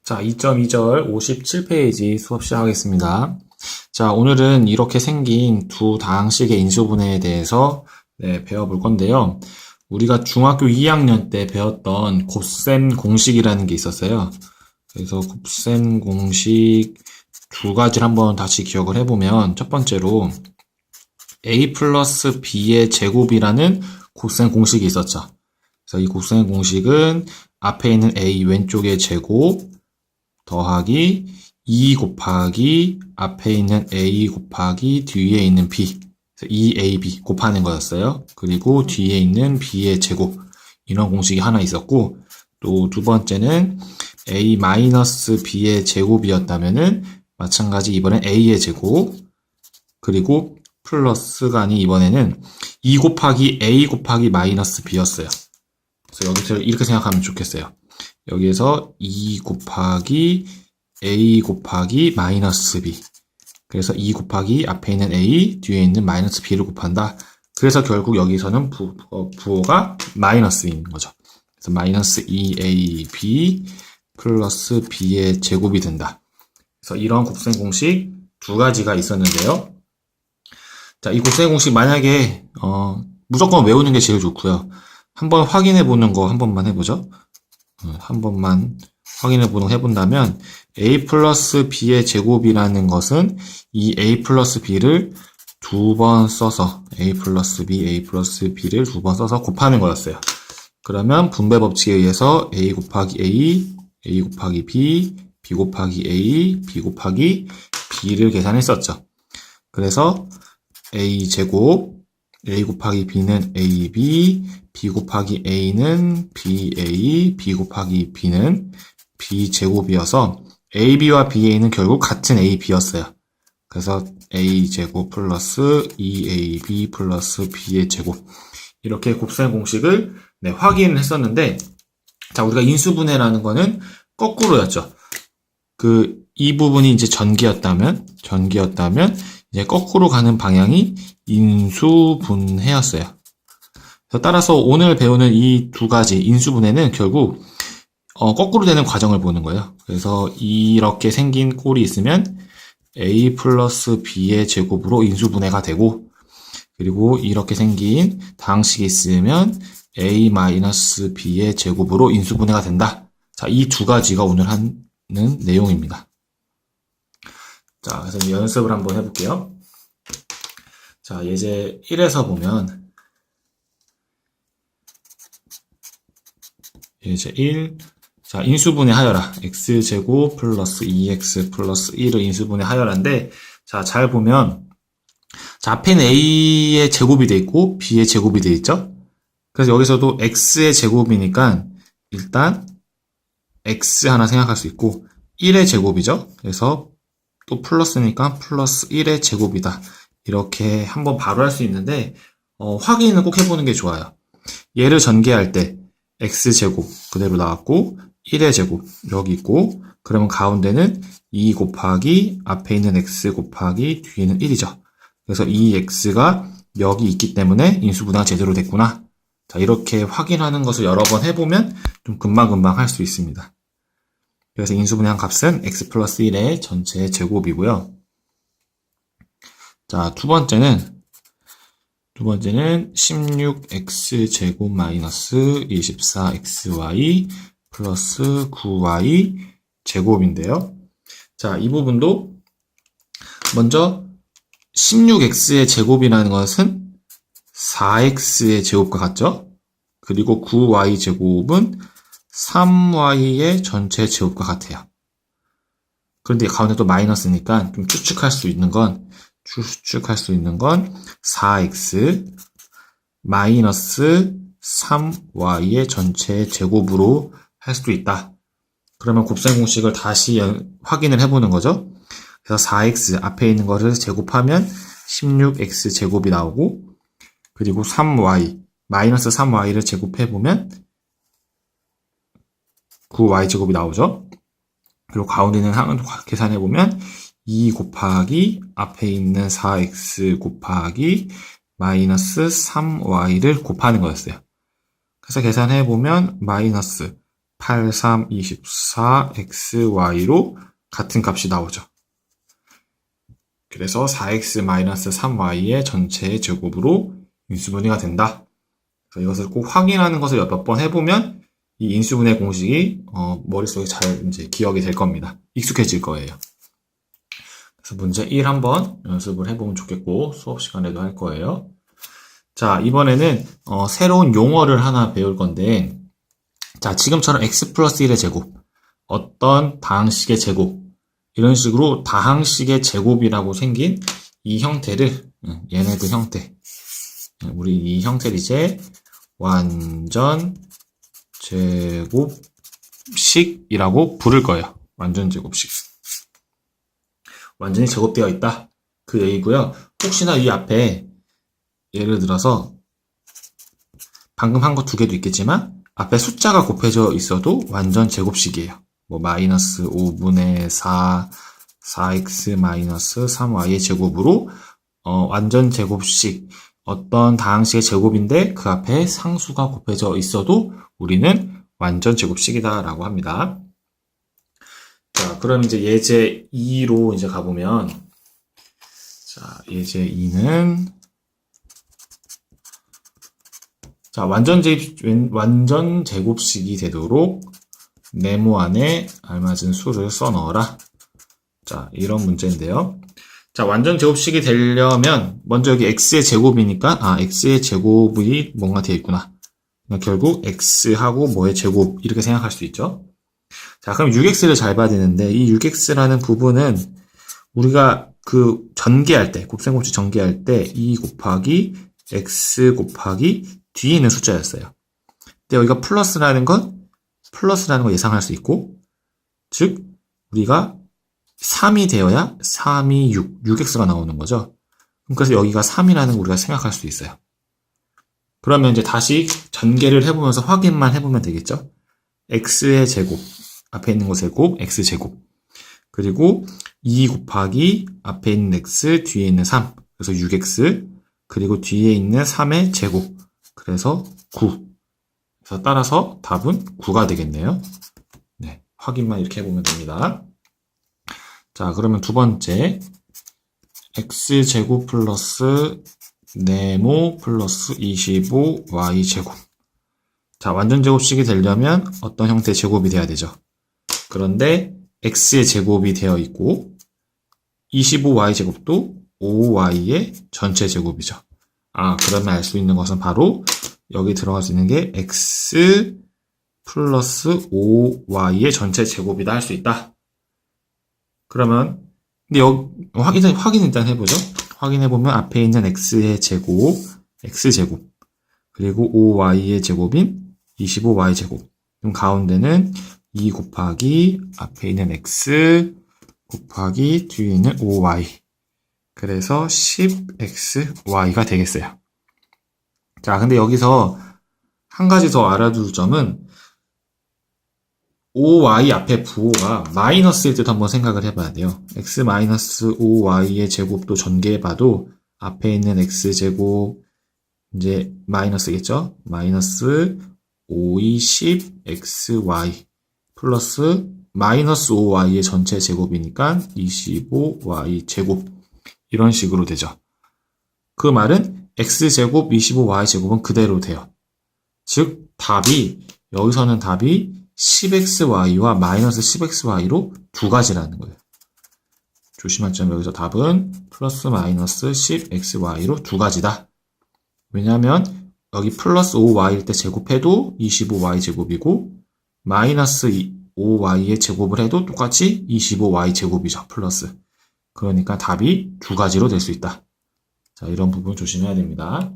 자, 2.2절 57페이지 수업 시작하겠습니다. 자, 오늘은 이렇게 생긴 두 다항식의 인수분해에 대해서 배워볼 건데요. 우리가 중학교 2학년 때 배웠던 곱셈 공식이라는 게 있었어요. 그래서 곱셈 공식 두 가지를 한번 다시 기억을 해보면, 첫 번째로 a 플러스 b의 제곱이라는 곱셈 공식이 있었죠. 그래서 이 곱셈 공식은 앞에 있는 a 왼쪽의 제곱 더하기 2 곱하기 앞에 있는 a 곱하기 뒤에 있는 b, 2ab 곱하는 거였어요. 그리고 뒤에 있는 b의 제곱, 이런 공식이 하나 있었고, 또 두 번째는 a 마이너스 b의 제곱이었다면은 마찬가지 이번엔 a의 제곱, 그리고 플러스가 아닌 이번에는 2 곱하기 a 곱하기 마이너스 b였어요. 그래서 여기서 이렇게 생각하면 좋겠어요. 여기에서 2 곱하기 a 곱하기 마이너스 b. 그래서 2 곱하기 앞에 있는 a, 뒤에 있는 마이너스 b를 곱한다. 그래서 결국 여기서는 부호가 마이너스인 거죠. 그래서 마이너스 2ab 플러스 b의 제곱이 된다. 그래서 이런 곱셈 공식 두 가지가 있었는데요. 자, 이 곱셈 공식 만약에 무조건 외우는 게 제일 좋고요. 한번 확인해 보는 거 한 번만 해보죠. 한 번만 확인해 보는 거 해본다면 a 플러스 b의 제곱이라는 것은 이 a 플러스 b를 두 번 써서 a 플러스 b를 두 번 써서 곱하는 거였어요. 그러면 분배 법칙에 의해서 a 곱하기 a 곱하기 b 곱하기 a, b 곱하기 b를 계산했었죠. 그래서 a 제곱, a 곱하기 b는 ab, b 곱하기 a는 ba, b 곱하기 b는 b제곱이어서 ab와 ba는 결국 같은 ab였어요. 그래서 a제곱 플러스 2ab 플러스 b의 제곱, 이렇게 곱셈 공식을 확인을 했었는데, 자, 우리가 인수분해라는 거는 거꾸로였죠. 이 부분이 이제 전기였다면 이제 거꾸로 가는 방향이 인수분해였어요. 따라서 오늘 배우는 이 두 가지 인수분해는 결국 거꾸로 되는 과정을 보는 거예요. 그래서 이렇게 생긴 꼴이 있으면 a 플러스 b의 제곱으로 인수분해가 되고, 그리고 이렇게 생긴 다항식이 있으면 a 마이너스 b의 제곱으로 인수분해가 된다. 자, 이 두 가지가 오늘 하는 내용입니다. 자, 그래서 연습을 한번 해볼게요. 자, 예제 1에서 보면, 예제 1, 자, 인수분해 하여라. x제곱 플러스 2x 플러스 1을 인수분해 하여라인데, 자, 잘 보면, 자, 앞에는 a의 제곱이 돼 있고, b의 제곱이 돼 있죠? 그래서 여기서도 x의 제곱이니까, 일단, x 하나 생각할 수 있고, 1의 제곱이죠? 그래서, 또 플러스니까 플러스 1의 제곱이다. 이렇게 한번 바로 할 수 있는데, 확인은 꼭 해보는 게 좋아요. 얘를 전개할 때, x제곱 그대로 나왔고, 1의 제곱 여기 있고, 그러면 가운데는 2 곱하기 앞에 있는 x 곱하기 뒤에는 1이죠. 그래서 이 x가 여기 있기 때문에 인수분해가 제대로 됐구나. 자, 이렇게 확인하는 것을 여러 번 해보면 좀 금방금방 할 수 있습니다. 그래서 인수분해한 값은 x 플러스 1의 전체 제곱이고요. 자, 두 번째는 16x제곱 마이너스 24xy 플러스 9y 제곱인데요. 자, 이 부분도 먼저 16x의 제곱이라는 것은 4x의 제곱과 같죠? 그리고 9y 제곱은 3y의 전체 제곱과 같아요. 그런데 가운데 또 마이너스니까 좀 추측할 수 있는 건 4x 마이너스 3y의 전체 제곱으로 할 수도 있다. 그러면 곱셈 공식을 다시 확인을 해보는 거죠. 그래서 4x 앞에 있는 거를 제곱하면 16x 제곱이 나오고, 그리고 3y 마이너스 3y를 제곱해보면 9y 제곱이 나오죠. 그리고 가운데는 항을 계산해보면 2 곱하기 앞에 있는 4x 곱하기 마이너스 3y를 곱하는 거였어요. 그래서 계산해보면 마이너스 8, 3, 24, xy로 같은 값이 나오죠. 그래서 4x-3y의 전체의 제곱으로 인수분해가 된다. 그래서 이것을 꼭 확인하는 것을 몇 번 해보면 이 인수분해 공식이 머릿속에 잘 이제 기억이 될 겁니다. 익숙해질 거예요. 그래서 문제 1 한번 연습을 해보면 좋겠고 수업 시간에도 할 거예요. 자, 이번에는 새로운 용어를 하나 배울 건데, 자, 지금처럼 x 플러스 1의 제곱, 어떤 다항식의 제곱, 이런 식으로 다항식의 제곱이라고 생긴 이 형태를, 얘네들 형태, 우리 이 형태를 이제 완전 제곱식이라고 부를 거예요. 완전 제곱식. 완전히 제곱되어 있다. 그 얘기고요. 혹시나 이 앞에 예를 들어서 방금 한 거 두 개도 있겠지만 앞에 숫자가 곱해져 있어도 완전 제곱식이에요. 뭐 마이너스 5분의 4, 4x 마이너스 3y의 제곱으로 완전 제곱식 어떤 다항식의 제곱인데 그 앞에 상수가 곱해져 있어도 우리는 완전 제곱식이다 라고 합니다. 자, 그럼 이제 예제 2로 이제 가보면, 자, 예제 2는, 자, 완전 제곱식이 되도록 네모 안에 알맞은 수를 써 넣어라. 자, 이런 문제인데요. 자, 완전 제곱식이 되려면, 먼저 여기 x의 제곱이니까, x의 제곱이 뭔가 되어 있구나. 결국 x하고 뭐의 제곱, 이렇게 생각할 수 있죠. 자, 그럼 6x를 잘 봐야 되는데, 이 6x라는 부분은 우리가 그 전개할 때, 곱셈곱식 전개할 때, 2 곱하기 x 곱하기 뒤에 있는 숫자였어요. 근데 여기가 플러스라는 거 예상할 수 있고, 즉, 우리가 3이 되어야 3이 6x가 나오는 거죠. 그래서 여기가 3이라는 거 우리가 생각할 수 있어요. 그러면 이제 다시 전개를 해보면서 확인만 해보면 되겠죠? x의 제곱, 앞에 있는 거 제곱, x제곱. 그리고 2 곱하기 앞에 있는 x, 뒤에 있는 3. 그래서 6x. 그리고 뒤에 있는 3의 제곱. 그래서 9. 그래서 따라서 답은 9가 되겠네요. 네, 확인만 이렇게 해보면 됩니다. 자, 그러면 두 번째. x제곱 플러스 네모 플러스 25y제곱. 자, 완전 제곱식이 되려면 어떤 형태의 제곱이 돼야 되죠? 그런데 x의 제곱이 되어 있고 25y 제곱도 5y의 전체 제곱이죠. 그러면 알 수 있는 것은 바로 여기 들어갈 수 있는 게 x 플러스 5y의 전체 제곱이다 할 수 있다. 그러면 근데 여기 확인 일단 해보죠. 확인해보면 앞에 있는 x의 제곱, x제곱 그리고 5y의 제곱인 25y 제곱. 그럼 가운데는 2 곱하기 앞에 있는 x 곱하기 뒤에 있는 5y. 그래서 10xy가 되겠어요. 자, 근데 여기서 한 가지 더 알아둘 점은 5y 앞에 부호가 마이너스일 듯 한번 생각을 해봐야 돼요. x 마이너스 5y의 제곱도 전개해봐도 앞에 있는 x제곱 이제 마이너스겠죠? 마이너스 5, 10, xy 플러스 마이너스 5y의 전체 제곱이니까 25y 제곱 이런 식으로 되죠. 그 말은 x제곱, 25y 제곱은 그대로 돼요. 즉 여기서는 답이 10xy와 마이너스 10xy로 두 가지라는 거예요. 조심할 점 여기서 답은 플러스 마이너스 10xy로 두 가지다. 왜냐하면 여기 플러스 5y일 때 제곱해도 25y 제곱이고 마이너스 5y의 제곱을 해도 똑같이 25y 제곱이죠. 플러스. 그러니까 답이 두 가지로 될 수 있다. 자, 이런 부분 조심해야 됩니다.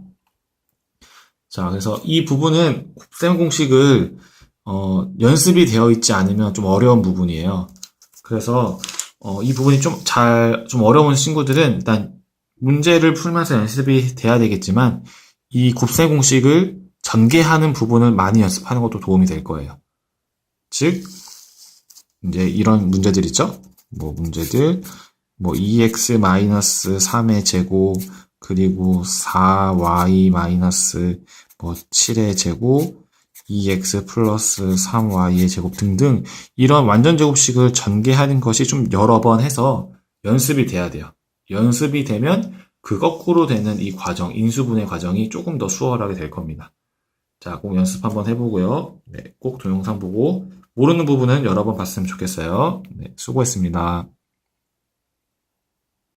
자, 그래서 이 부분은 곱셈 공식을 연습이 되어 있지 않으면 좀 어려운 부분이에요. 그래서 이 부분이 좀 어려운 친구들은 일단 문제를 풀면서 연습이 돼야 되겠지만 이 곱셈 공식을 전개하는 부분을 많이 연습하는 것도 도움이 될 거예요. 즉 이제 이런 문제들 있죠? 문제들 2x-3의 제곱 그리고 4y- 7의 제곱 2x 플러스 3y의 제곱 등등 이런 완전 제곱식을 전개하는 것이 좀 여러 번 해서 연습이 돼야 돼요. 연습이 되면 그 거꾸로 되는 이 과정, 인수분해 과정이 조금 더 수월하게 될 겁니다. 자, 꼭 연습 한번 해보고요. 네, 꼭 동영상 보고 모르는 부분은 여러 번 봤으면 좋겠어요. 네, 수고했습니다.